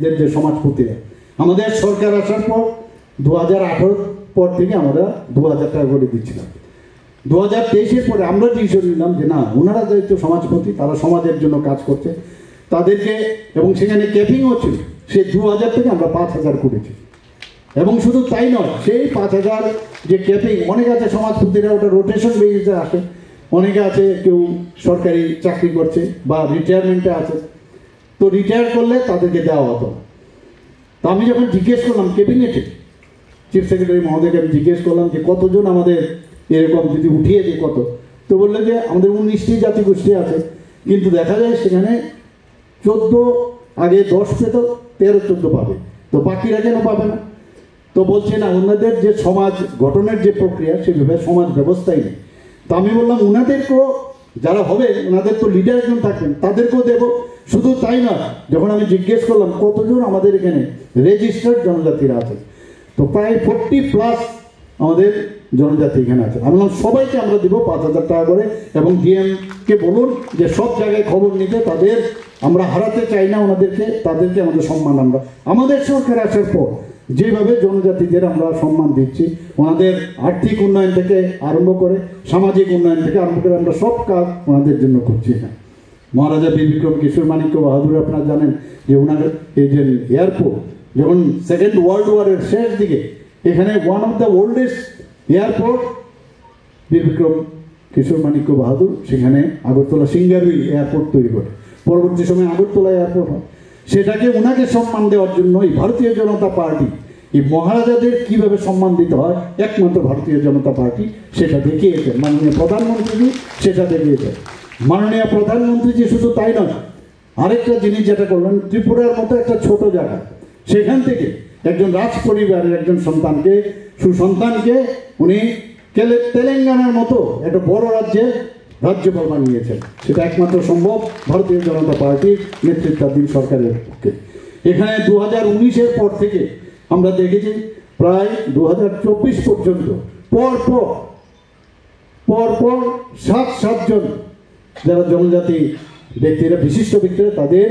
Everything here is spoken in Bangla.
জনজাতিদের যে সমাজপতিরা, আমাদের সরকার আসার পর 2018 পর থেকে আমরা 2000 টাকা করে দিচ্ছিলাম। 2023-এর পরে আমরা ডিসিশন নিলাম যে না, ওনারা যেহেতু সমাজপতি, তারা সমাজের জন্য কাজ করছে, তাদেরকে, এবং সেখানে ক্যাপিংও ছিল, সে 2000 থেকে আমরা 5000 করেছি। এবং শুধু তাই নয়, সেই 5000 যে ক্যাপিং, অনেকে আছে সমাজপতিরা ওটা রোটেশন বেসিসে আসে, অনেকে আছে কেউ সরকারি চাকরি করছে বা রিটায়ারমেন্টে আছে, তো রিটায়ার করলে তাদেরকে দেওয়া হতো না। তো আমি যখন জিজ্ঞেস করলাম ক্যাবিনেটে, চিফ সেক্রেটারি মহোদয়কে আমি জিজ্ঞেস করলাম যে কতজন আমাদের এরকম যদি উঠিয়ে দিই কত, তো বললে যে আমাদের 19টি জাতিগোষ্ঠী আছে, কিন্তু দেখা যায় সেখানে 14, আগে 10 পেত, 13-14 পাবে, তো বাকিরা কেন পাবে না? তো বলছে না, ওনাদের যে সমাজ গঠনের যে প্রক্রিয়া, সেভাবে সমাজ ব্যবস্থাই নেই। তো আমি বললাম ওনাদেরকেও, যারা হবে ওনাদের তো লিডার একজন থাকবেন, তাদেরকেও দেবো। শুধু তাই নয়, যখন আমি জিজ্ঞেস করলাম কতজন আমাদের এখানে রেজিস্টার্ড জনজাতিরা আছে, তো প্রায় 40+ আমাদের জনজাতি এখানে আছে। আমি বললাম সবাইকে আমরা দিব 5000 টাকা করে, এবং ডিএমকে বলুন যে সব জায়গায় খবর নিতে, তাদের আমরা হারাতে চাই না ওনাদেরকে, তাদেরকে আমাদের সম্মান, আমরা আমাদের সরকার আসার পর যেভাবে জনজাতিদের আমরা সম্মান দিচ্ছি, ওনাদের আর্থিক উন্নয়ন থেকে আরম্ভ করে সামাজিক উন্নয়ন থেকে আরম্ভ করে আমরা সব কাজ ওনাদের জন্য করছি। হ্যাঁ, মহারাজা বীর বিক্রম কিশোর মাণিক্য বাহাদুর, আপনারা জানেন যে ওনার এই যে এয়ারপোর্ট, যখন সেকেন্ড ওয়ার্ল্ড ওয়ারের শেষ দিকে এখানে one of the oldest airport বীর বিক্রম কিশোর মাণিক্য বাহাদুর সেখানে আগরতলা সিঙ্গারুই এয়ারপোর্ট তৈরি করে, পরবর্তী সময়ে আগরতলা এয়ারপোর্ট হয়। সেটাকে ওনাকে সম্মান দেওয়ার জন্যই ভারতীয় জনতা পার্টি, এই মহারাজাদের কিভাবে সম্মান দিতে হয় একমাত্র ভারতীয় জনতা পার্টি সেটা দেখিয়েছেন। মাননীয় প্রধানমন্ত্রীজি সেটা দেখিয়েছেন। মাননীয় প্রধানমন্ত্রীজি শুধু তাই নয়, আরেকটা জিনিস যেটা করলেন, ত্রিপুরার মতো একটা ছোট জায়গা, সেখান থেকে একজন রাজ পরিবারের একজন সন্তানকে, সুসন্তানকে উনি তেলেঙ্গানার মতো একটা বড় রাজ্যে রাজ্যপাল বানিয়েছেন। সেটা একমাত্র সম্ভব ভারতীয় জনতা পার্টির নেতৃত্বাধীন সরকারের পক্ষে। এখানে 2019-এর পর থেকে আমরা দেখেছি প্রায় 2024 পর্যন্ত পরপর 7 জন যারা জনজাতি ব্যক্তিরা, বিশিষ্ট ব্যক্তিরা, তাদের